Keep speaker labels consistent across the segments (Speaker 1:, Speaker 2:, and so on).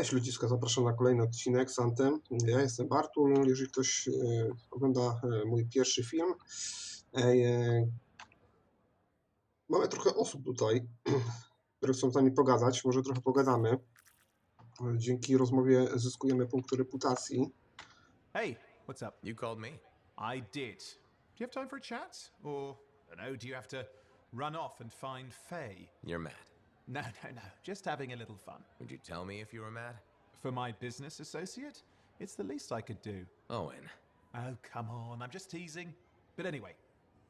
Speaker 1: Cześć ludziska, zapraszam na kolejny odcinek z Anthem. Ja jestem Bartul, jeżeli ktoś ogląda mój pierwszy film. Mamy trochę osób tutaj, które chcą z nami pogadać, może trochę pogadamy. Dzięki rozmowie zyskujemy punkty reputacji.
Speaker 2: Hey, what's up?
Speaker 3: You called me?
Speaker 2: I did. Do you have time for a chat? Or, I don't know, do you have to run off and find Faye?
Speaker 3: You're mad.
Speaker 2: No, just having a little fun.
Speaker 3: Would you tell me if you were mad?
Speaker 2: For my business associate? It's the least I could do.
Speaker 3: Owen.
Speaker 2: Oh, come on, I'm just teasing. But anyway,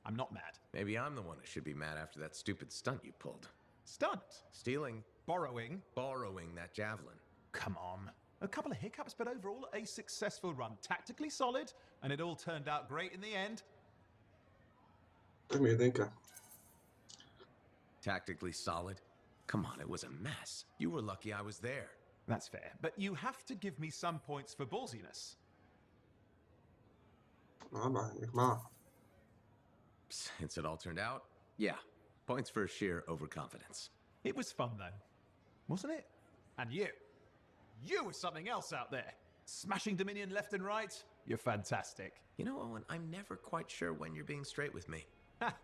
Speaker 2: I'm not mad.
Speaker 3: Maybe I'm the one who should be mad after that stupid stunt you pulled.
Speaker 2: Stunt?
Speaker 3: Stealing,
Speaker 2: Borrowing?
Speaker 3: borrowing that javelin.
Speaker 2: Come on. A couple of hiccups, but overall a successful run. Tactically solid, and it all turned out great in the end.
Speaker 1: Dajmy jedynkę.
Speaker 3: Tactically solid? Come on, it was a mess. You were lucky I was there.
Speaker 2: That's fair, but you have to give me some points for ballsiness.
Speaker 1: Dobra, niech ma.
Speaker 3: Since it all turned out, yeah. Points for sheer overconfidence.
Speaker 2: It was fun though, wasn't it? And you were something else out there. Smashing Dominion left and right. You're fantastic.
Speaker 3: You know, Owen, I'm never quite sure when you're being straight with me.
Speaker 2: Ha!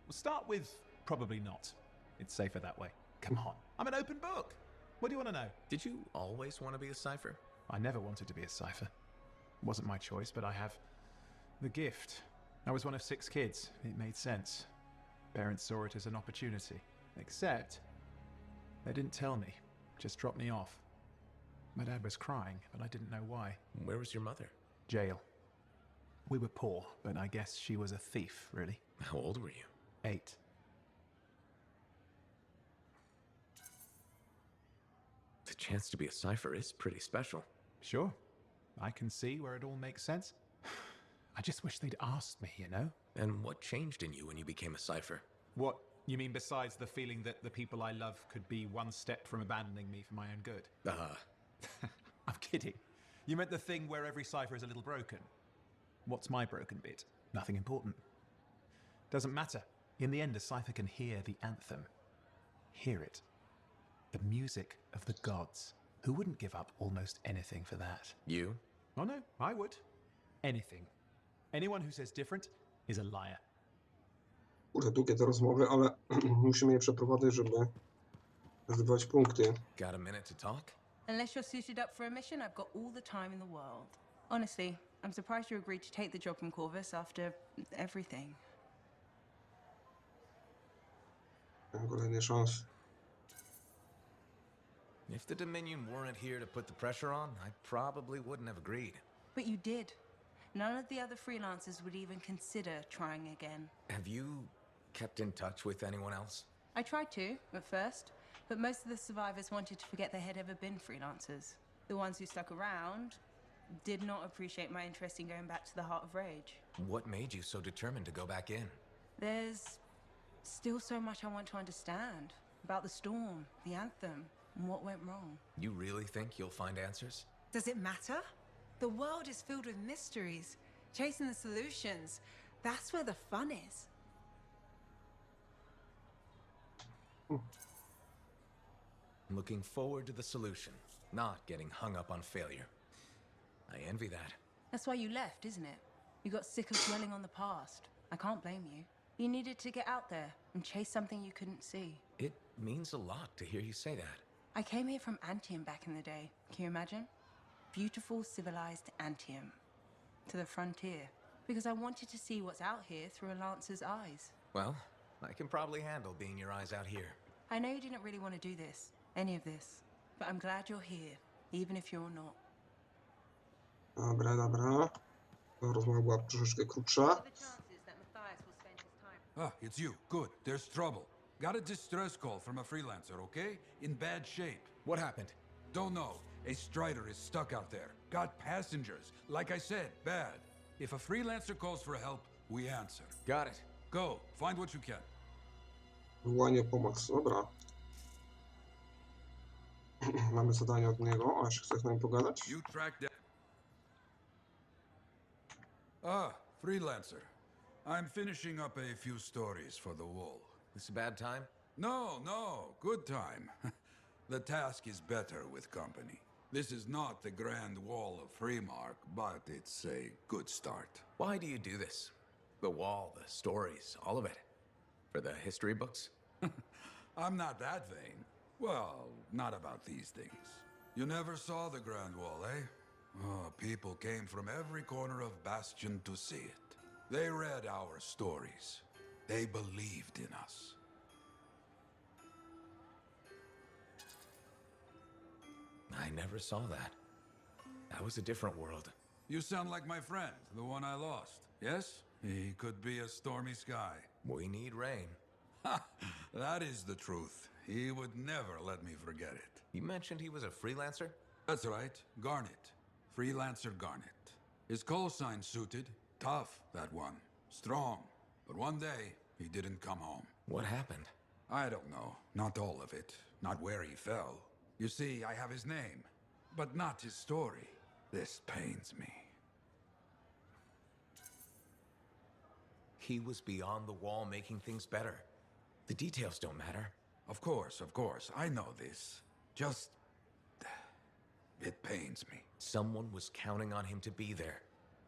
Speaker 2: We'll start with probably not. It's safer that way. Come on, I'm an open book. What do you want to know?
Speaker 3: Did you always want to be a cipher?
Speaker 2: I never wanted to be a cipher. It wasn't my choice, but I have the gift. I was one of 6 kids. It made sense. Parents saw it as an opportunity. Except, they didn't tell me. Just dropped me off. My dad was crying, but I didn't know why.
Speaker 3: Where was your mother?
Speaker 2: Jail. We were poor, but I guess she was a thief, really.
Speaker 3: How old were you?
Speaker 2: 8.
Speaker 3: The chance to be a cipher is pretty special.
Speaker 2: Sure. I can see where it all makes sense. I just wish they'd asked me, you know?
Speaker 3: And what changed in you when you became a cipher?
Speaker 2: What, you mean besides the feeling that the people I love could be one step from abandoning me for my own good? I'm kidding. You meant the thing where every cipher is a little broken. What's my broken bit? Nothing important. Doesn't matter. In the end, a cipher can hear the anthem. Hear it. The music of the gods. Who wouldn't give up almost anything for that?
Speaker 3: You?
Speaker 2: Oh no, I would. Anything. Anyone who says different is a liar.
Speaker 1: Kurde, długie te rozmowy, ale musimy je przeprowadzić, żeby zdobywać punkty.
Speaker 3: Got a minute to talk?
Speaker 4: Unless you're suited up for a mission, I've got all the time in the world. Honestly, I'm surprised you agreed to take the job from Corvus after everything.
Speaker 1: Kolejny szans.
Speaker 3: If the Dominion weren't here to put the pressure on, I probably wouldn't have agreed.
Speaker 4: But you did. None of the other freelancers would even consider trying again.
Speaker 3: Have you kept in touch with anyone else?
Speaker 4: I tried to, at first, but most of the survivors wanted to forget they had ever been freelancers. The ones who stuck around did not appreciate my interest in going back to the Heart of Rage.
Speaker 3: What made you so determined to go back in?
Speaker 4: There's still so much I want to understand about the storm, the anthem, and what went wrong.
Speaker 3: You really think you'll find answers?
Speaker 5: Does it matter? The world is filled with mysteries. Chasing the solutions, that's where the fun is.
Speaker 3: Looking forward to the solution, not getting hung up on failure. I envy that.
Speaker 4: That's why you left, isn't it? You got sick of dwelling on the past. I can't blame you. You needed to get out there and chase something you couldn't see.
Speaker 3: It means a lot to hear you say that.
Speaker 4: I came here from Antium back in the day. Can you imagine? Beautiful, civilized Antium. To the frontier. Because I wanted to see what's out here through a Lancer's eyes.
Speaker 3: Well, I can probably handle being your eyes out here.
Speaker 4: I know you didn't really want to do this, any of this. But I'm glad you're here, even if you're not.
Speaker 1: Dobra. Ta rozmowa była troszeczkę krótsza.
Speaker 4: What are the chances that Matthias will spend his time?
Speaker 6: Ah, it's you. Good. There's trouble. Got a distress call from a freelancer, okay? In bad shape.
Speaker 7: What happened?
Speaker 6: Don't know. A Strider is stuck out there. Got passengers. Like I said, bad. If a freelancer calls for help, we answer.
Speaker 7: Got it.
Speaker 6: Go. Find what you can.
Speaker 1: WOŁANIE, POMOC. Dobra. Mamy zadanie od niego, a jeszcze chce z nami pogadać.
Speaker 6: You track down. Ah, freelancer. I'm finishing up a few stories for the wall.
Speaker 3: This a bad time?
Speaker 6: No, good time. The task is better with company. This is not the Grand Wall of Freemark, but it's a good start.
Speaker 3: Why do you do this? The wall, the stories, all of it. For the history books?
Speaker 6: I'm not that vain. Well, not about these things. You never saw the Grand Wall, eh? Oh, people came from every corner of Bastion to see it. They read our stories. They believed in us.
Speaker 3: I never saw that. That was a different world.
Speaker 6: You sound like my friend, the one I lost. Yes? He could be a stormy sky.
Speaker 3: We need rain.
Speaker 6: Ha! That is the truth. He would never let me forget it.
Speaker 3: You mentioned he was a freelancer?
Speaker 6: That's right. Garnet. Freelancer Garnet. His call sign suited. Tough, that one. Strong. But one day, he didn't come home.
Speaker 3: What happened?
Speaker 6: I don't know. Not all of it. Not where he fell. You see, I have his name, but not his story. This pains me.
Speaker 3: He was beyond the wall making things better. The details don't matter.
Speaker 6: Of course, I know this. Just... it pains me.
Speaker 3: Someone was counting on him to be there.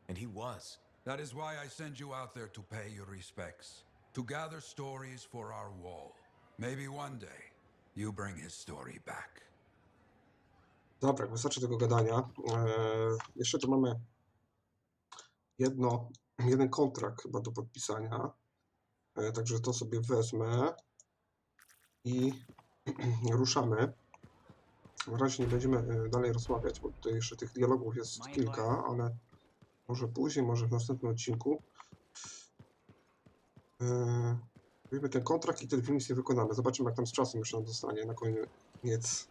Speaker 3: And he was.
Speaker 6: That is why I send you out there to pay your respects. To gather stories for our wall. Maybe one day, you bring his story back.
Speaker 1: Dobra, wystarczy tego gadania. Jeszcze tu mamy jeden kontrakt chyba do podpisania. Także to sobie wezmę i ruszamy. Na razie nie będziemy dalej rozmawiać, bo tutaj jeszcze tych dialogów jest kilka, ale może później, może w następnym odcinku. Weźmy ten kontrakt i te dwie misje wykonamy. Zobaczymy, jak tam z czasem jeszcze nam zostanie na koniec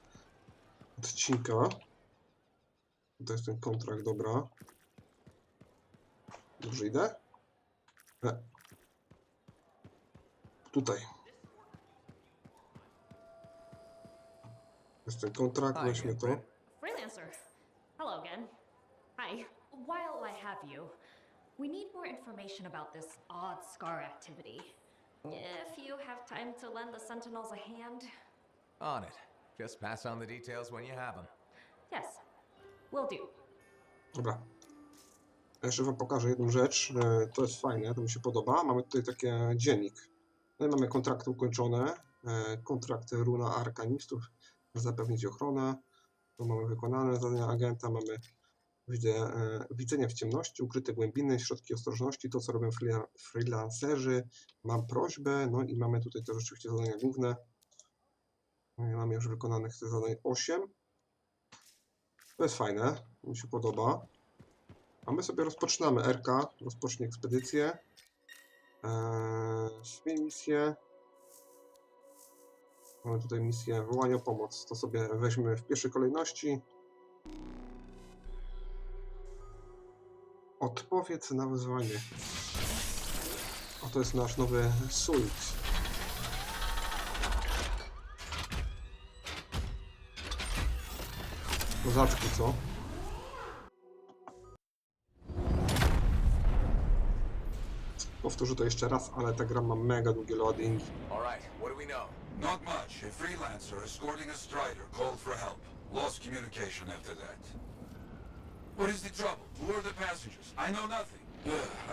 Speaker 1: odcinka. To jest ten kontrakt, dobra. Dobrze idę? Nie. Tutaj. Jest ten kontrakt, weźmy to.
Speaker 7: Freelancer. Hello again. Hi. While I have you, we need more information about this odd scar activity. If you have time to lend the Sentinels a hand.
Speaker 3: On it. Just pass on the details when you have them.
Speaker 7: Yes, will do.
Speaker 1: Dobra. Jeszcze wam pokażę jedną rzecz. To jest fajne, to mi się podoba. Mamy tutaj taki dziennik. No i mamy kontrakty ukończone. Kontrakty runa arkanistów. Zapewnić ochronę. Tu mamy wykonane zadania agenta. Mamy widzenia w ciemności, ukryte głębiny, środki ostrożności, to co robią freelancerzy. Mam prośbę. No i mamy tutaj też rzeczywiście zadania główne. Mamy już wykonanych tych zadań 8. To jest fajne, mi się podoba. A my sobie rozpoczynamy RK, rozpocznie ekspedycję. Zmień misję. Mamy tutaj misję wołanie o pomoc. To sobie weźmy w pierwszej kolejności. Odpowiedz na wyzwanie. A to jest nasz nowy suit. Kozaczki, co? Powtórzę to jeszcze raz, ale ta gra ma mega długie loading.
Speaker 3: Alright, what do we know?
Speaker 6: Not much. A freelancer escorting a strider called for help. Lost communication after that. What is the trouble? Who are the passengers? I know nothing.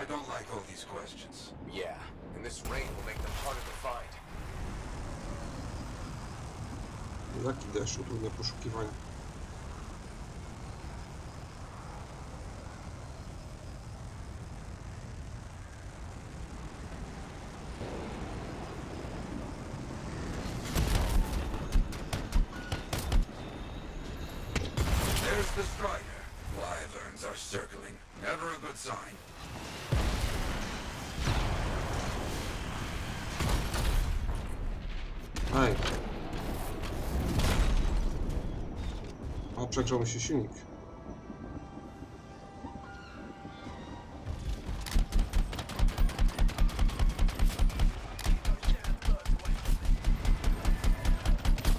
Speaker 6: I don't like all these questions.
Speaker 3: Yeah, and this rain will make them harder to find.
Speaker 1: Jaki deszcz utrudnia poszukiwania.
Speaker 6: There's the strider. Wyverns are circling. Never a good sign.
Speaker 1: Hej. O, przegrzał mi się silnik.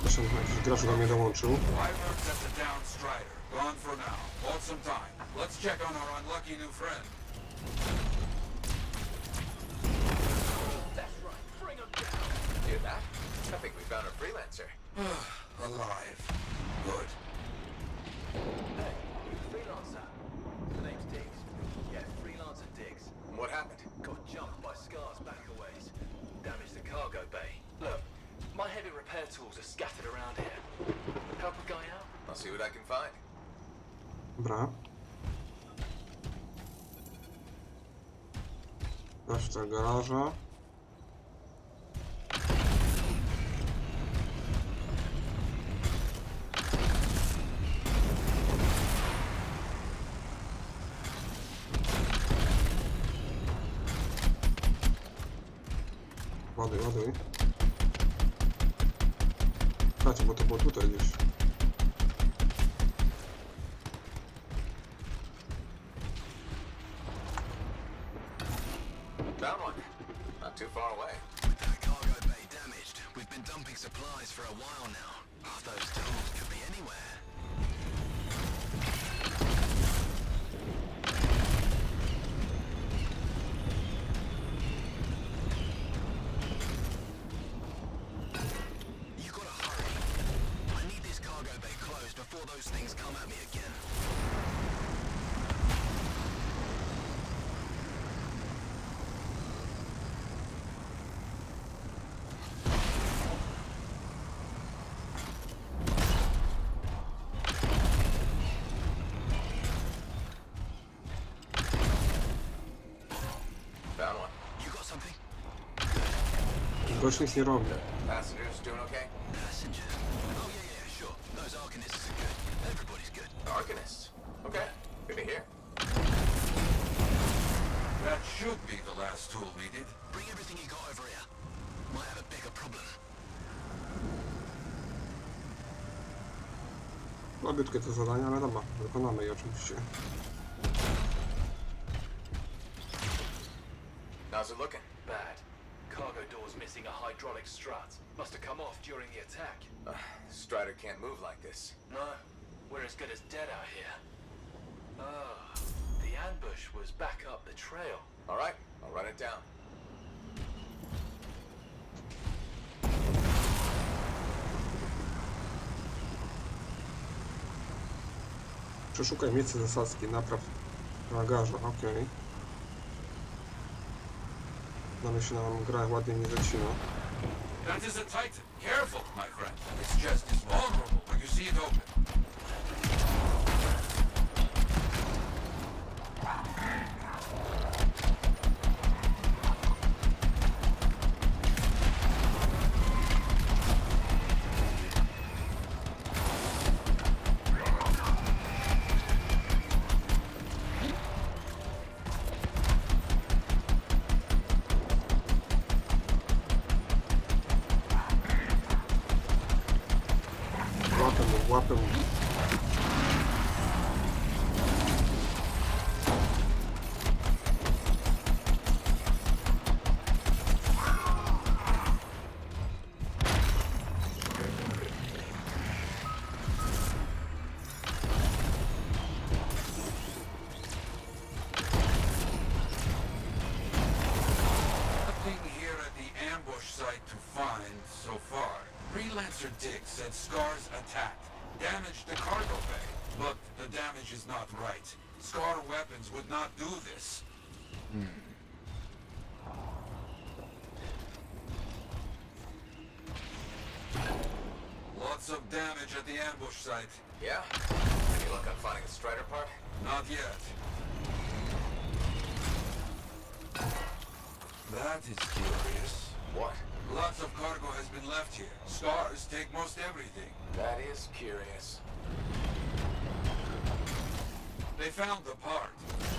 Speaker 1: Proszę, jakiś gracz do mnie dołączył.
Speaker 6: Wyverns at the down strider. Gone for now. Bought some time. Let's check on our unlucky new friend.
Speaker 3: That's right, bring them down. Hear that? I think we found a freelancer.
Speaker 6: Alive. Good.
Speaker 8: are scattered around here. Help a guy out?
Speaker 3: I'll see what I can find.
Speaker 1: Dobra. Reszta garaża. Ładuj, ładuj. Słuchajcie, bo to było tutaj gdzieś.
Speaker 3: Found one. Not too far away.
Speaker 8: With that cargo bay damaged, we've been dumping supplies for a while now. Those tools could be anywhere. You gotta hurry. I need this cargo bay closed before those things come at me again.
Speaker 3: Found one.
Speaker 8: You got something?
Speaker 1: Gość nic nie robi.
Speaker 3: Passengers doing okay?
Speaker 8: Passengers? Oh yeah, sure. Those Arcanists are good. Everybody's good.
Speaker 3: Arcanists. Okay. Good to hear.
Speaker 6: That should be the last tool needed.
Speaker 8: Bring everything you got over here. Might have a bigger problem.
Speaker 1: Słabiutkie to zadanie, ale dobra, wykonamy je oczywiście.
Speaker 3: How's it looking?
Speaker 8: Bad. Cargo door's missing a hydraulic strut. Must have come off during the attack.
Speaker 3: Strider can't move like this.
Speaker 8: No, we're as good as dead out here. Oh, the ambush was back up the trail.
Speaker 3: All right, I'll run it down.
Speaker 1: Przeszukaj miejsce zasadzki, napraw bagaża, okej. Znamy się nam gra ładnie nie zacina.
Speaker 6: That is a Titan. Careful, my friend. It's just as vulnerable when you see it open.
Speaker 1: Łapę mu.
Speaker 6: Nothing here at the ambush site to find so far. Freelancer Dick said Scar's attacked, damaged the cargo bay, but the damage is not right. Scar weapons would not do this. Lots of damage at the ambush site.
Speaker 3: Yeah? Any luck on finding a Strider part?
Speaker 6: Not yet. That is curious.
Speaker 3: What?
Speaker 6: Lots of cargo has been left here. Scars take most everything.
Speaker 3: That is curious.
Speaker 6: They found the part.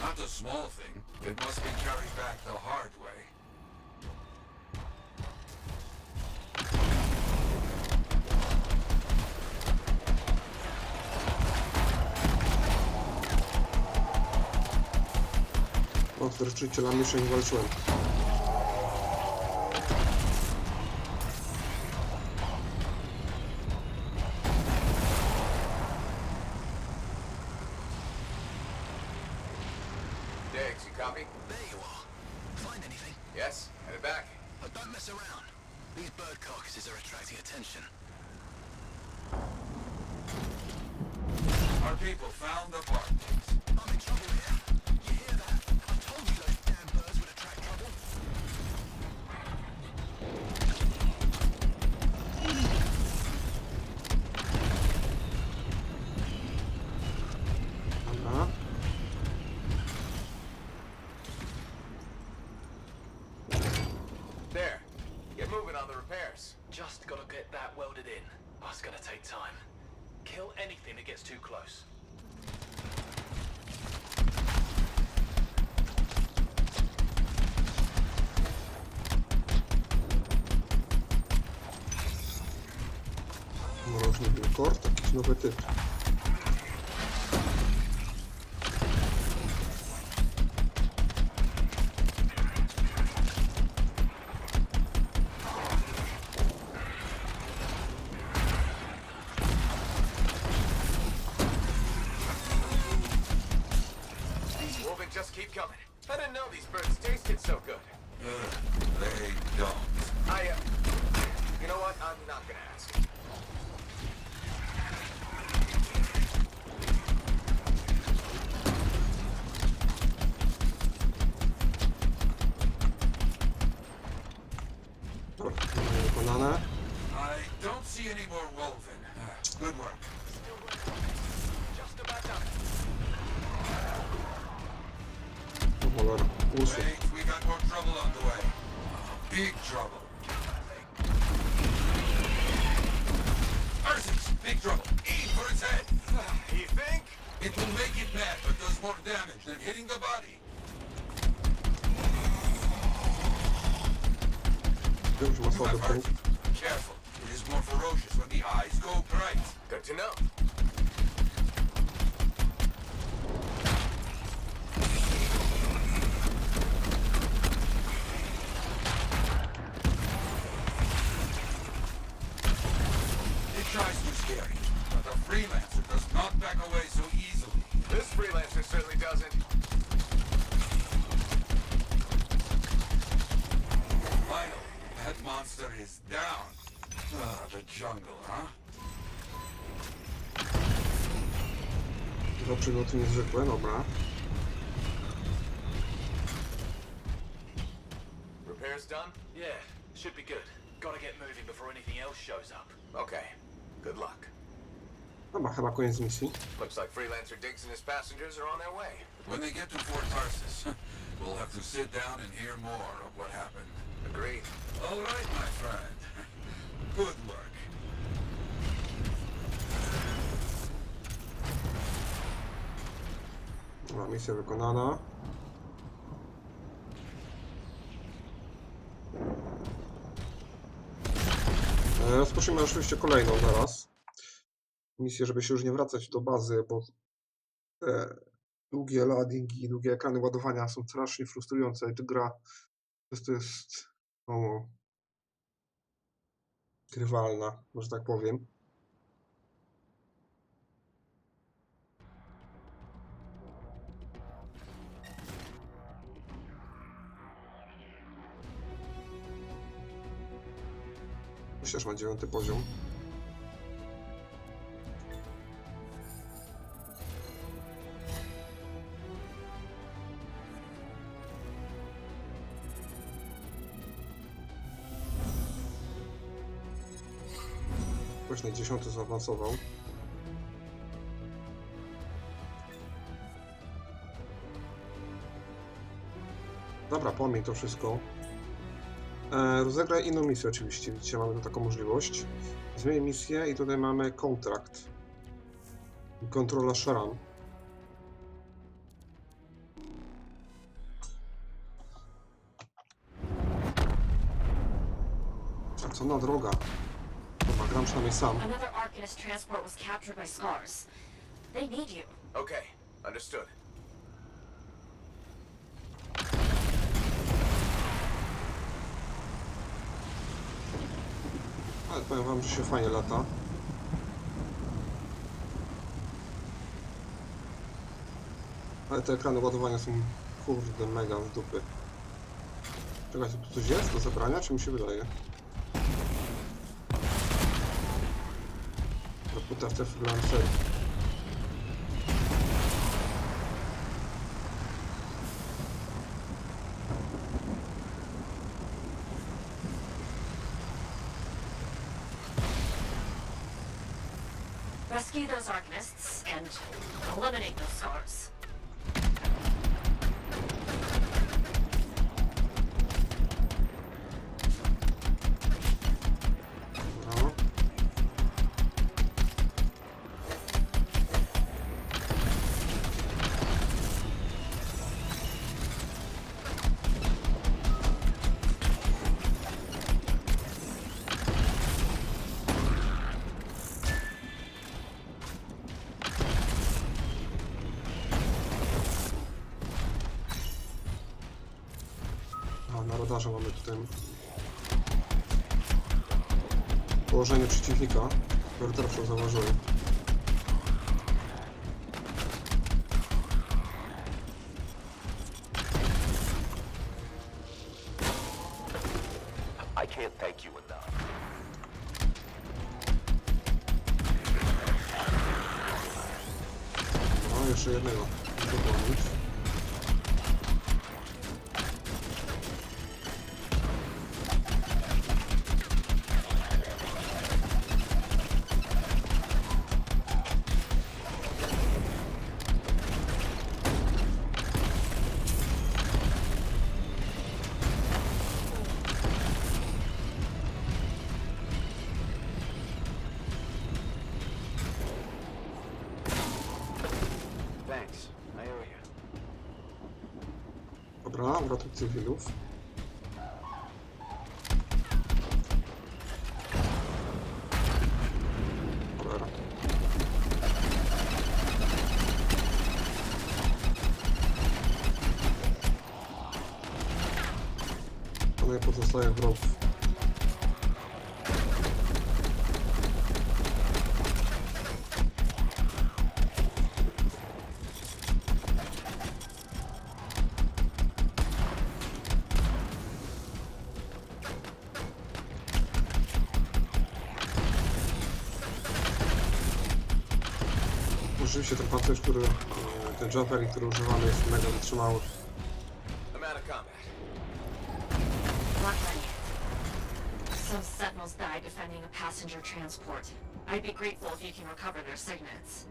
Speaker 6: Not a small thing. It must be carried back the hard way.
Speaker 1: O, z dreszczycielami jeszcze nie walczyłem.
Speaker 3: Diggs, you copy?
Speaker 8: There you are. Find anything?
Speaker 3: Yes, headed back.
Speaker 8: But don't mess around. These bird carcasses are attracting attention.
Speaker 6: Our people found the part.
Speaker 8: I'm in trouble here. You hear that? I told you those damn birds would attract trouble.
Speaker 3: wires.
Speaker 8: Just gotta get that welded in. Oh, it's gonna take time. Kill anything that gets too close.
Speaker 1: Mrożny wilkort, jakiś nowy typ.
Speaker 3: Just keep coming. I didn't know these birds tasted so good.
Speaker 6: They don't.
Speaker 3: You know what? I'm not gonna ask.
Speaker 1: Dobra, mamy wykonane.
Speaker 6: I don't see any more woven. Good work.
Speaker 3: Just about done.
Speaker 1: O cholera, usług.
Speaker 6: Wait, we got more trouble on the way. Big trouble. Ursus, big trouble. Aim for its head.
Speaker 3: You think?
Speaker 6: It will make it mad, but does more damage than hitting the body.
Speaker 1: Wiem, że ma słaby punkt.
Speaker 6: Careful. It is more ferocious when the eyes go bright.
Speaker 3: Good to know.
Speaker 6: It tries too scary, but the freelancer does not back away so easily.
Speaker 3: This freelancer certainly doesn't.
Speaker 6: Finally, that monster is down. The jungle, huh?
Speaker 1: Dwa przygoty niezwykłe, dobra.
Speaker 3: Repairs done?
Speaker 8: Yeah, should be good. Gotta get moving before anything else shows up.
Speaker 3: Okay. Good luck.
Speaker 1: Dobra, chyba koniec misji.
Speaker 3: Looks like Freelancer Diggs and his passengers are on their way.
Speaker 6: When they get to Fort Tarsus, we'll have to sit down and hear more of what happened.
Speaker 3: Agreed.
Speaker 6: All right, my friend. Good work.
Speaker 1: Dobra, misja wykonana. Rozpoczniemy oczywiście kolejną zaraz. Misję, żeby się już nie wracać do bazy, bo te długie loadingi, długie ekrany ładowania są strasznie frustrujące i ta gra to jest grywalna, może tak powiem. Myślę, że ma 9. poziom. Ktoś na 10. zaawansował. Dobra, pomiń to wszystko. Rozegraj inną misję oczywiście, widzicie, mamy tu taką możliwość. Zmień misję i tutaj mamy kontrakt. Kontrola Sharan. Stracona droga. Dobra, gram przynajmniej sam.
Speaker 7: Another Arcanist transport was captured by Scars. They need you.
Speaker 3: Okay. Understood.
Speaker 1: Ale powiem wam, że się fajnie lata. Ale te ekrany ładowania są kurde mega z dupy. Czekajcie, tu coś jest do zabrania, czy mi się wydaje? Reputacja freelancer.
Speaker 7: Rescue those Arcanists and eliminate those Scars.
Speaker 1: zauważam, mamy tutaj położenie przeciwnika, które teraz zauważyłem.
Speaker 9: I can't thank you enough.
Speaker 1: No, jeszcze jednego. Muszę pomóc.
Speaker 9: Thanks. I owe you.
Speaker 1: Dobra, uratuj cywilów. Cholera. Tutaj pozostaje wrogów. Rzeczywiście ten pancerz, ten Javelin, który używamy, jest mega wytrzymały.
Speaker 3: I'm out of combat.
Speaker 7: Not done yet. Some sentinels died defending a passenger transport. I'd be grateful if you can recover their signets.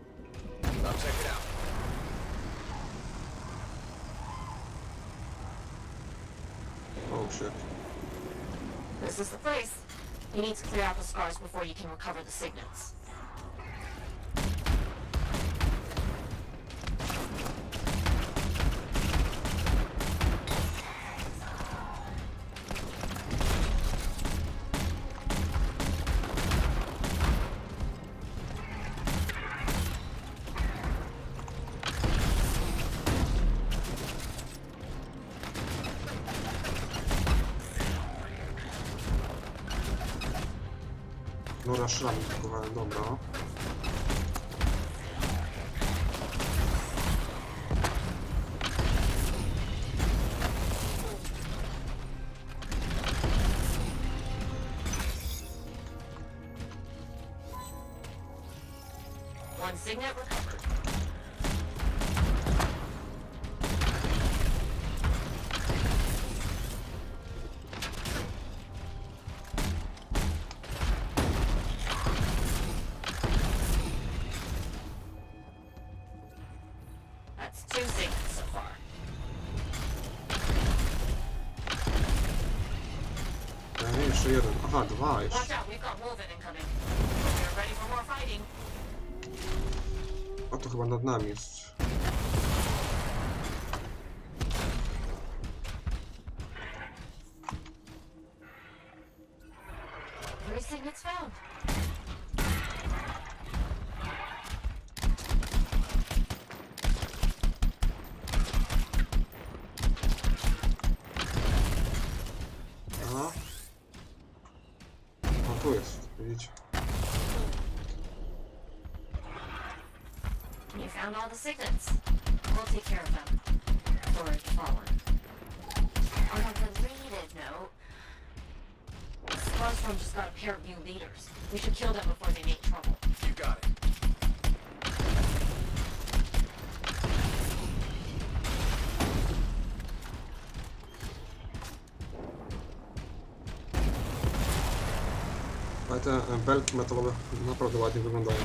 Speaker 3: I'll check it out.
Speaker 1: Oh shit.
Speaker 7: This is the place. You need to clear out the scars before you can recover the signets.
Speaker 1: No raz szlami pakowałem, dobra.
Speaker 7: One signet recovered. That's 2 signets so far.
Speaker 1: Jeszcze jeden. Aha, dwa jeszcze.
Speaker 7: Watch out, we've got Wolven incoming. You're ready for more fighting.
Speaker 1: A to chyba nad nami jest.
Speaker 7: Three signets found.
Speaker 1: Aha. No tu jest, widzicie.
Speaker 7: You found all the signets. We'll take care of them. For the fallen. On a related note, Starstrom just got a pair of new leaders. We should kill them before they make trouble.
Speaker 3: You got it.
Speaker 1: Ale te belki metalowe naprawdę ładnie wyglądają.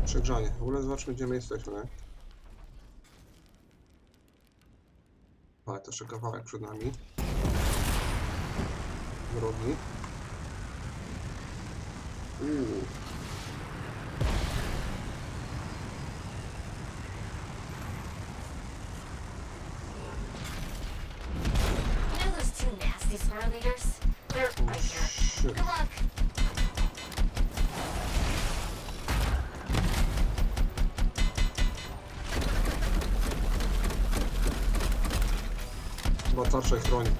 Speaker 1: Przegrzanie. W ogóle zobaczmy, gdzie my jesteśmy. Ale to jeszcze kawałek przed nami. drogi.
Speaker 7: You know those two nasty squirrel leaders? They're right here. Good luck.
Speaker 1: Chyba tarcza i chroni.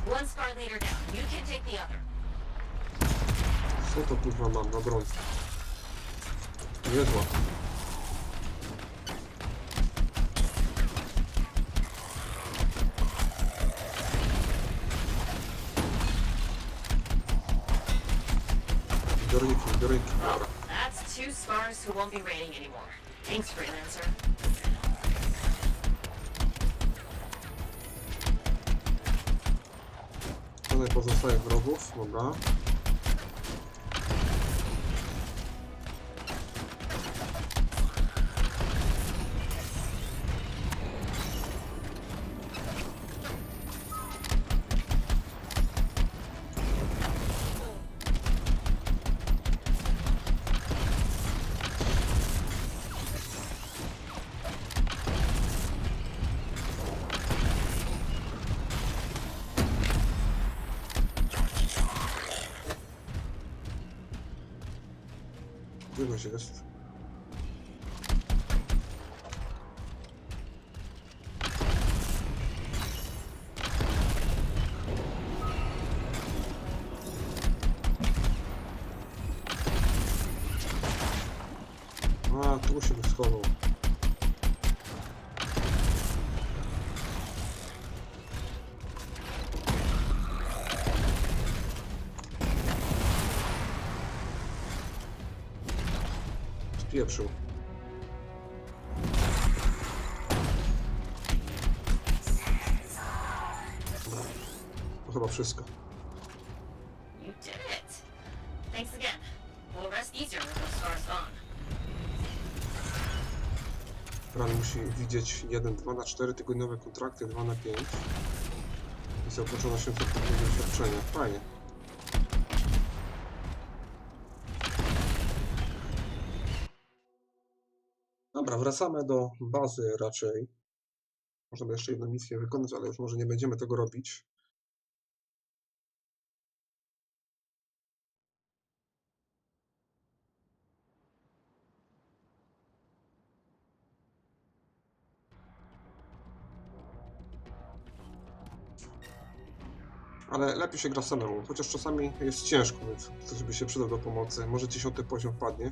Speaker 7: One star leader down. You can take the other.
Speaker 1: Co to kurwa mam na broń? Niezła. Zbiorniki.
Speaker 7: That's two scars who won't be raiding anymore. Thanks, freelancer.
Speaker 1: Tutaj pozostaje wrogów, dobra. Czegoś jest. A, tu się schował. Spieprzył. Dobra. To chyba wszystko.
Speaker 7: You did it. Thanks again. We'll rest easier with those scars gone.
Speaker 1: Ran musi widzieć 1-2/4 tygodniowe kontrakty, 2/5. I zaopatrzona się w doświadczenia. Fajnie. Dobra, wracamy do bazy raczej. Można by jeszcze jedną misję wykonać, ale już może nie będziemy tego robić. Ale lepiej się gra samemu, chociaż czasami jest ciężko, więc ktoś by się przydał do pomocy. Może 10. poziom wpadnie.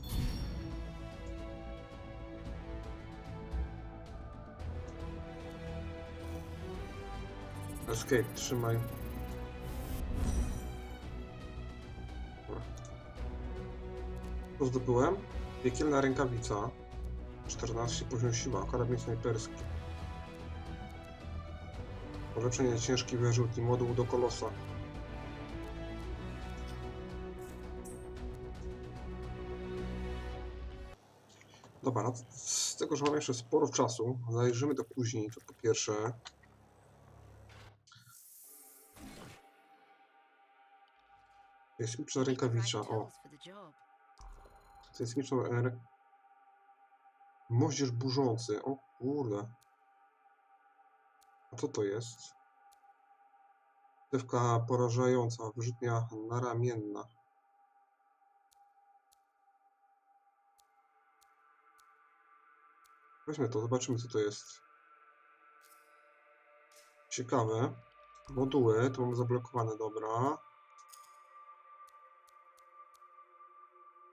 Speaker 1: Escape, trzymaj. Dobra. Co zdobyłem? Piekielna rękawica. 14 poziom siła, karabin snajperski. Ulepszenie ciężki wyrzutni, moduł do kolosa. Dobra, z tego, że mam jeszcze sporo czasu, zajrzymy do później, to po pierwsze. Jest miczna rękawica, o. To jest miczna moździerz burzący, o kurde. A co to jest? Dewka porażająca, wyrzutnia naramienna. Weźmy to, zobaczymy co to jest. Ciekawe. Moduły, to mamy zablokowane, dobra.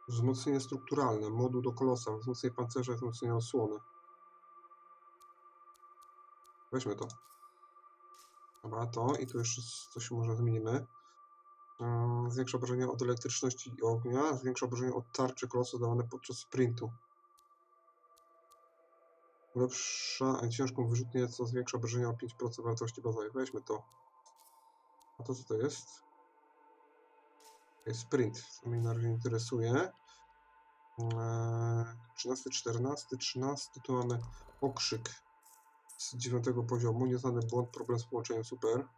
Speaker 1: Wzmocnienie strukturalne, moduł do kolosa, wzmocnienie pancerza, wzmocnienie osłony. Weźmy to. Dobra, to i tu jeszcze coś może zmienimy. Zwiększa obrażenia od elektryczności i ognia, zwiększa obrażenia od tarczy kolosa zdawane podczas sprintu. Ulepsza ciężką wyrzutnię, co zwiększa obrażenia o 5% wartości bazowej. Weźmy to. A to co to jest? To jest sprint, co mnie na razie interesuje. 13, 14, 13, tu mamy okrzyk z 9 poziomu, nieznany błąd, problem z połączeniem, super.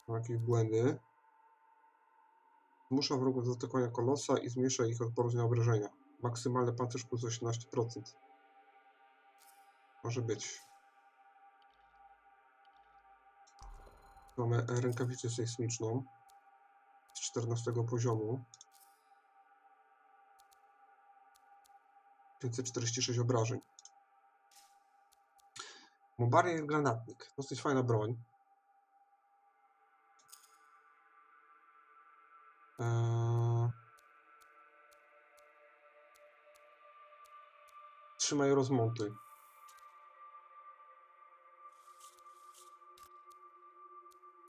Speaker 1: Mam jakieś błędy. Zmusza wrogów do atakowania kolosa i zmniejsza ich odporność na obrażenia. Maksymalny pancerz plus 18%. Może być. Mamy rękawicę sejsmiczną z 14 poziomu. 546 obrażeń. Barier granatnik. Dosyć fajna broń. Trzymaj, rozmontuj.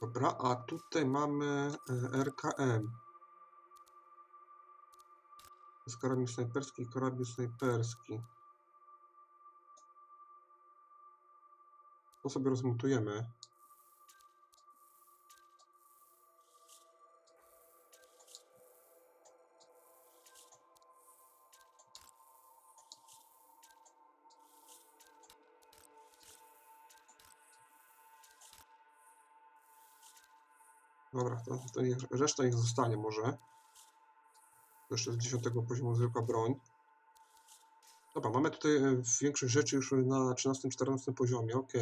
Speaker 1: Dobra, a tutaj mamy RKM. To jest karabin snajperski i karabin snajperski. To sobie rozmontujemy. Dobra, reszta niech zostanie może. To jeszcze z 10 poziomu zwykła broń. Dobra, mamy tutaj większość rzeczy już na 13-14 poziomie, ok.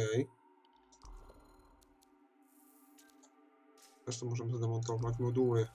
Speaker 1: Zresztą możemy zademontować moduły.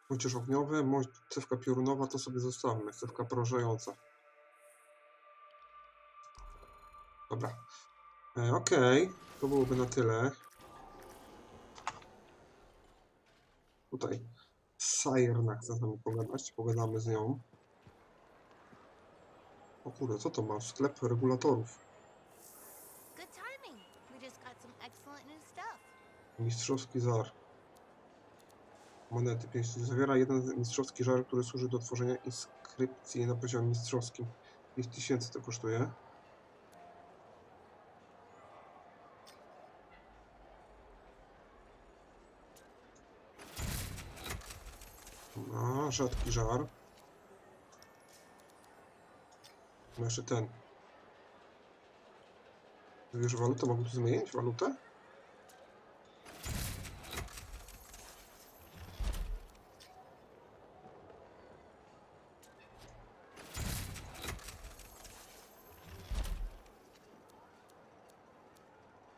Speaker 1: Pociąż ogniowy, cewka piorunowa to sobie zostawmy, cewka porażająca. Dobra. Okej, to byłoby na tyle. Tutaj Sajrna chce z nami pogadać, pogadamy z nią. O kurde, co to ma? Sklep regulatorów.
Speaker 10: Good timing. We just got some excellent new stuff.
Speaker 1: Mistrzowski żar. Monety 5 zawiera jeden mistrzowski żar, który służy do tworzenia inskrypcji na poziomie mistrzowskim. 5000 to kosztuje. No, rzadki żar. No jeszcze ten. Wiesz, walutę mogę tu zmienić? Walutę?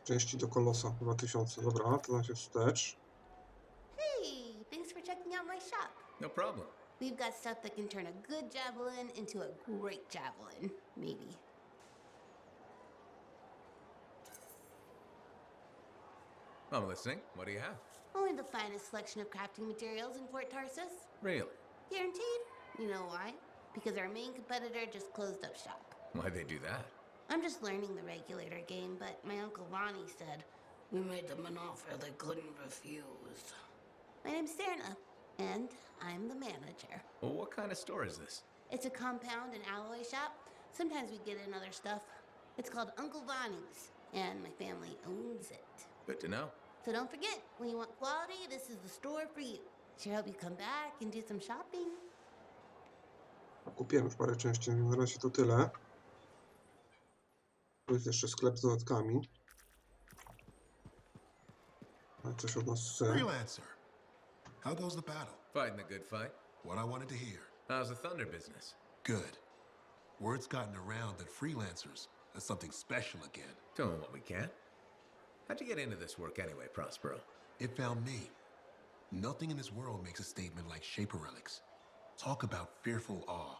Speaker 1: Części do kolosa 2000. Dobra, to nam się wstecz.
Speaker 10: Hey, thanks for checking out my shop.
Speaker 3: No problem.
Speaker 10: We've got stuff that can turn a good javelin into a great javelin, maybe.
Speaker 3: I'm listening. What do you have?
Speaker 10: Only the finest selection of crafting materials in Fort Tarsus.
Speaker 3: Really?
Speaker 10: Guaranteed. You know why? Because our main competitor just closed up shop.
Speaker 3: Why'd they do that?
Speaker 10: I'm just learning the regulator game, but my Uncle Ronnie said, we made them an offer they couldn't refuse. My name's Serna, and I'm the manager.
Speaker 3: Well, what kind of store is this?
Speaker 10: It's a compound and alloy shop. Sometimes we get in other stuff. It's called Uncle Ronnie's, and my family owns it.
Speaker 3: Good to know.
Speaker 10: So don't forget, when you want quality, this is the store for you. Sure hope you come back and do some shopping.
Speaker 1: Kupiłem już parę części, więc na razie to tyle. Tu jest jeszcze sklep z dodatkami. A coś od nas chce.
Speaker 11: Freelancer, how goes the battle?
Speaker 3: Fighting a good fight.
Speaker 11: What I wanted to hear.
Speaker 3: How's the thunder business?
Speaker 11: Good. Word's gotten around that freelancers are something special again.
Speaker 3: Doing what we can. How'd you get into this work anyway, Prospero?
Speaker 11: It found me. Nothing in this world makes a statement like Shaper relics. Talk about fearful awe.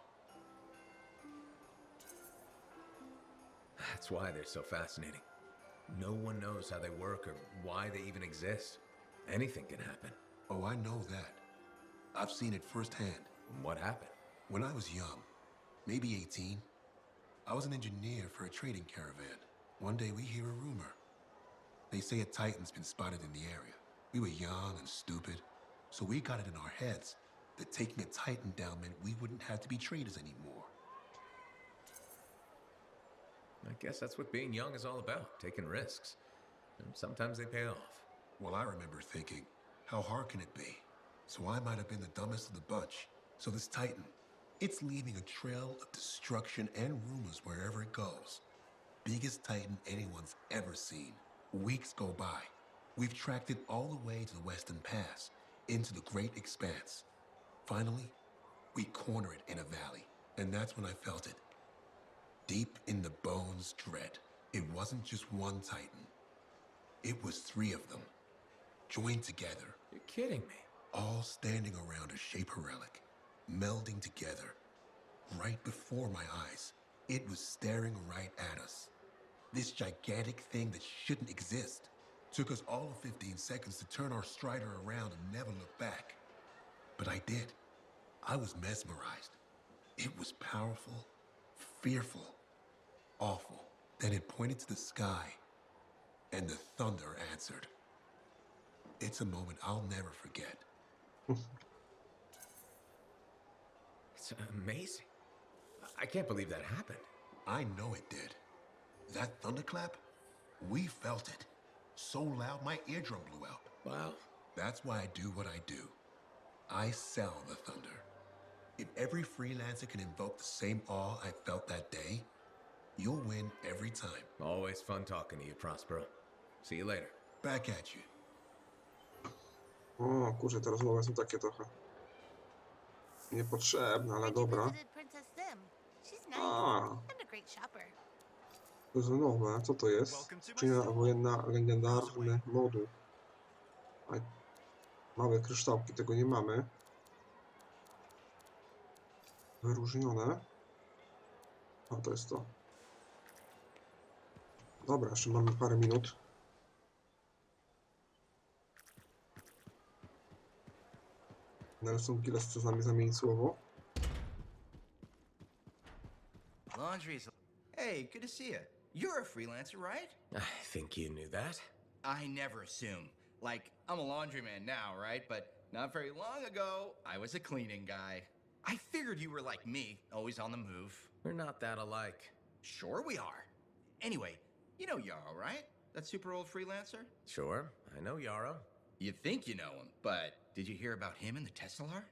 Speaker 3: That's why they're so fascinating. No one knows how they work or why they even exist. Anything can happen.
Speaker 11: Oh, I know that. I've seen it firsthand.
Speaker 3: What happened?
Speaker 11: When I was young, maybe 18, I was an engineer for a trading caravan. One day we hear a rumor. They say a Titan's been spotted in the area. We were young and stupid, so we got it in our heads that taking a Titan down meant we wouldn't have to be traders anymore.
Speaker 3: I guess that's what being young is all about, taking risks. And sometimes they pay off.
Speaker 11: Well, I remember thinking, how hard can it be? So I might have been the dumbest of the bunch. So this Titan, it's leaving a trail of destruction and rumors wherever it goes. Biggest Titan anyone's ever seen. Weeks go by. We've tracked it all the way to the Western Pass, into the Great Expanse. Finally, we corner it in a valley, and that's when I felt it. Deep in the bones dread. It wasn't just one Titan. It was 3 of them, joined together.
Speaker 3: You're kidding me.
Speaker 11: All standing around a Shaper relic, melding together, right before my eyes. It was staring right at us. This gigantic thing that shouldn't exist. Took us all of 15 seconds to turn our Strider around and never look back. But I did. I was mesmerized. It was powerful, fearful, awful. Then it pointed to the sky, and the thunder answered. It's a moment I'll never forget.
Speaker 3: It's amazing. I can't believe that happened.
Speaker 11: I know it did. That thunderclap, we felt it. So loud my eardrum blew out.
Speaker 3: Wow.
Speaker 11: That's why I do what I do. I sell the thunder. If every freelancer can invoke the same awe I felt that day, you'll win every time.
Speaker 3: Always fun talking to you, Prospero. See you later.
Speaker 11: Back at you.
Speaker 1: O kurczę, te rozmowy są takie trochę niepotrzebne, ale dobra. A, to jest nowe. Co to jest? Skrzynia wojenna, legendarny moduł. Małe kryształki, tego nie mamy. Wyróżnione. O, to jest to. Dobra, jeszcze mamy parę minut. Nelson Gilles chce z nami zamienić słowo.
Speaker 12: Laundry's... Hey, good to see you. You're a freelancer, right?
Speaker 3: I think you knew that.
Speaker 12: I never assume. Like, I'm a laundryman now, right? But not very long ago, I was a cleaning guy. I figured you were like me, always on the move.
Speaker 3: We're not that alike.
Speaker 12: Sure we are. Anyway, you know Yarrow, right? That super old freelancer?
Speaker 3: Sure, I know Yarrow.
Speaker 12: You think you know him, but did you hear about him and the Teslar?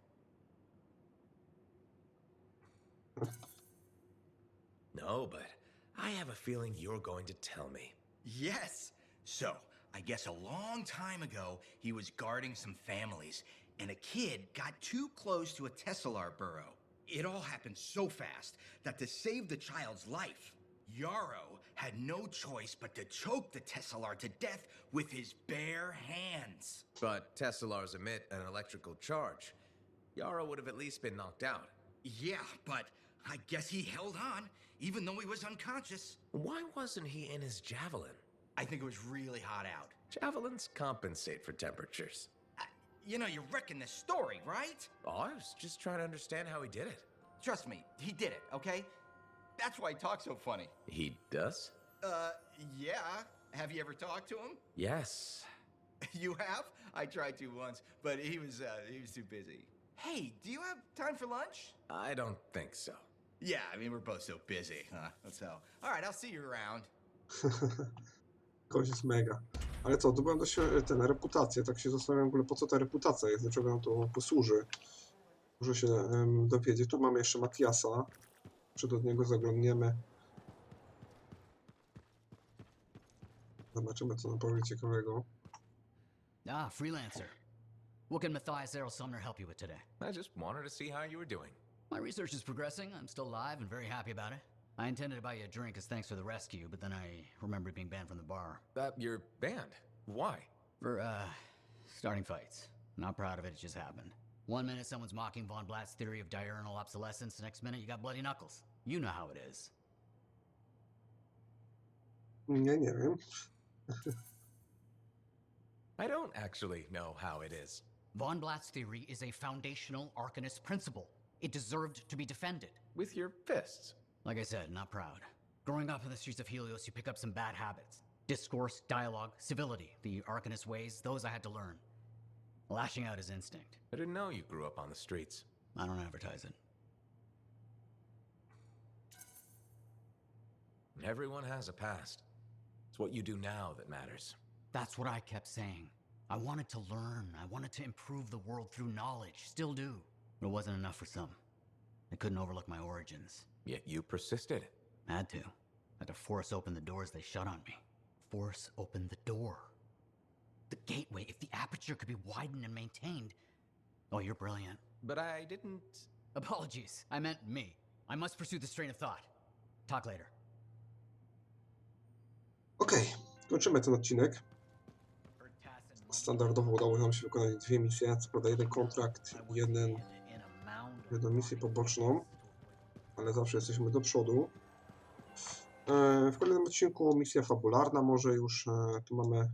Speaker 3: No, but I have a feeling you're going to tell me.
Speaker 12: Yes. So, I guess a long time ago, he was guarding some families, and a kid got too close to a Teslar burrow. It all happened so fast that to save the child's life, Yarrow had no choice but to choke the Teslar to death with his bare hands.
Speaker 3: But Teslars emit an electrical charge. Yarrow would have at least been knocked out.
Speaker 12: Yeah, but I guess he held on, even though he was unconscious.
Speaker 3: Why wasn't he in his Javelin?
Speaker 12: I think it was really hot out.
Speaker 3: Javelins compensate for temperatures.
Speaker 12: You know, you're wrecking this story, right?
Speaker 3: Oh, I was just trying to understand how he did it.
Speaker 12: Trust me, he did it, okay? That's why he talks so funny.
Speaker 3: He does?
Speaker 12: Yeah. Have you ever talked to him?
Speaker 3: Yes.
Speaker 12: You have? I tried to once, but he was too busy. Hey, do you have time for lunch?
Speaker 3: I don't think so.
Speaker 12: Yeah, I mean, we're both so busy, huh? So, all right, I'll see you around.
Speaker 1: Kogoś jest mega. Ale co, to byłem ten reputację, tak się zastanawiam w ogóle, po co ta reputacja jest, do czego nam to posłuży. Muszę się dowiedzieć. Tu mamy jeszcze Matiasa. Przed od niego zaglądniemy. Zobaczymy, co nam powie ciekawego.
Speaker 13: Ah, freelancer. What can Matthias Errol Sumner help you with today?
Speaker 3: I just wanted to see how you were doing.
Speaker 13: My research is progressing. I'm still alive and very happy about it. I intended to buy you a drink as thanks for the rescue, but then I remembered being banned from the bar.
Speaker 3: You're banned? Why?
Speaker 13: For, starting fights. Not proud of it, it just happened. One minute someone's mocking Von Blatt's theory of diurnal obsolescence, the next minute you got bloody knuckles. You know how it is.
Speaker 1: Nie wiem.
Speaker 3: I don't actually know how it is.
Speaker 13: Von Blatt's theory is a foundational Arcanist principle. It deserved to be defended.
Speaker 3: With your fists.
Speaker 13: Like I said, not proud. Growing up in the streets of Helios, you pick up some bad habits. Discourse, dialogue, civility. The Arcanist ways, those I had to learn. Lashing out is instinct.
Speaker 3: I didn't know you grew up on the streets.
Speaker 13: I don't advertise it.
Speaker 3: Everyone has a past. It's what you do now that matters.
Speaker 13: That's what I kept saying. I wanted to learn. I wanted to improve the world through knowledge. Still do. But it wasn't enough for some. They couldn't overlook my origins.
Speaker 3: Yet you persisted.
Speaker 13: Had to. Had to force open the doors they shut on me. Force open the door. The gateway, if the aperture could be widened and maintained. Oh, you're brilliant.
Speaker 3: But I didn't...
Speaker 13: Apologies. I meant me. I must pursue this train of thought. Talk later.
Speaker 1: Okej, kończymy ten odcinek. Standardowo udało nam się wykonać 2 misje, co prawda 1 kontrakt i jedną misję poboczną, ale zawsze jesteśmy do przodu. W kolejnym odcinku misja fabularna może już, tu mamy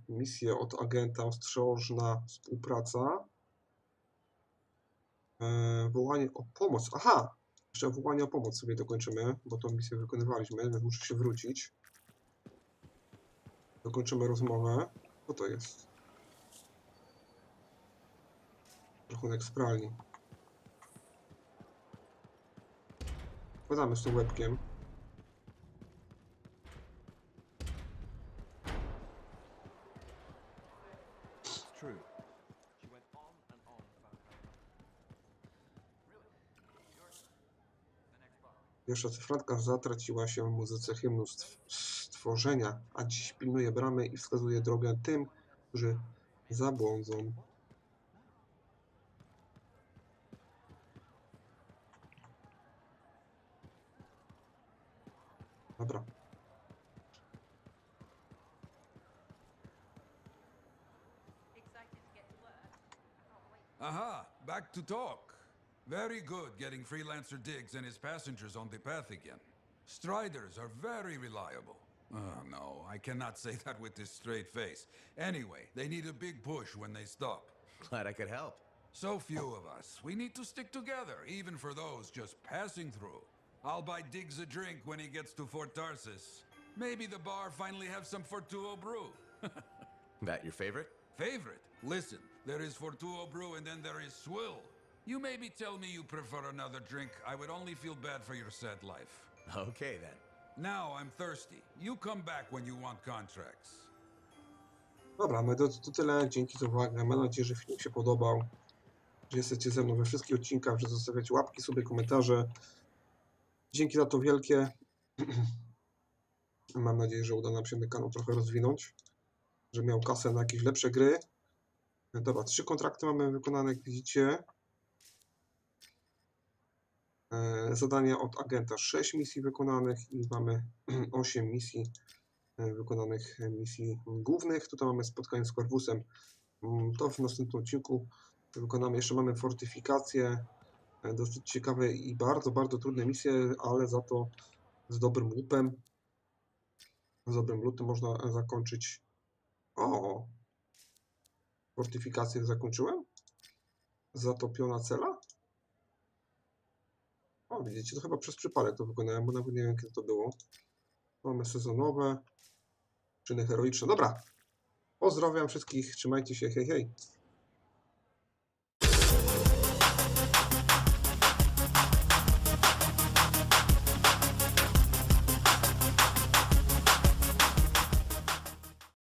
Speaker 1: misję od agenta, ostrożna współpraca. Wołanie o pomoc, aha! Jeszcze wołanie o pomoc sobie dokończymy, bo tą misję wykonywaliśmy, więc muszę się wrócić. Dokończymy rozmowę. Co to jest? Rachunek z pralni. Wkładamy z tym łebkiem. Pierwsza cyfranka zatraciła się w muzyce hymnu stworzenia, a dziś pilnuje bramy i wskazuje drogę tym, którzy zabłądzą. Dobra.
Speaker 6: Aha, back to talk. Very good getting Freelancer Diggs and his passengers on the path again. Striders are very reliable. Oh, no, I cannot say that with this straight face. Anyway, they need a big push when they stop.
Speaker 3: Glad I could help.
Speaker 6: So few of us. We need to stick together, even for those just passing through. I'll buy Diggs a drink when he gets to Fort Tarsus. Maybe the bar finally have some Fortuo brew.
Speaker 3: That your favorite?
Speaker 6: Favorite? Listen, there is Fortuo brew and then there is swill. You maybe tell me you prefer another drink. I would only feel bad for your sad life.
Speaker 3: Okay then.
Speaker 6: Now I'm thirsty. You come back when you want contracts.
Speaker 1: Dobra, to tyle. Dzięki za uwagę. Mam nadzieję, że film się podobał. Że jesteście ze mną we wszystkich odcinkach, że zostawiacie łapki, sobie komentarze. Dzięki za to wielkie. Mam nadzieję, że uda nam się ten kanał trochę rozwinąć. Że miał kasę na jakieś lepsze gry. Dobra, 3 kontrakty mamy wykonane, jak widzicie. Zadania od agenta 6 misji wykonanych i mamy 8 misji wykonanych, misji głównych. Tutaj mamy spotkanie z Corvusem. To w następnym odcinku wykonamy. Jeszcze mamy fortyfikację. Dosyć ciekawe i bardzo, bardzo trudne misje, ale za to z dobrym lootem. Z dobrym lootem można zakończyć. O! Fortyfikację zakończyłem? Zatopiona cela? O, widzicie, to chyba przez przypadek to wykonałem, bo nawet nie wiem, kiedy to było. Mamy sezonowe, czyny heroiczne. Dobra, pozdrawiam wszystkich, trzymajcie się, hej, hej.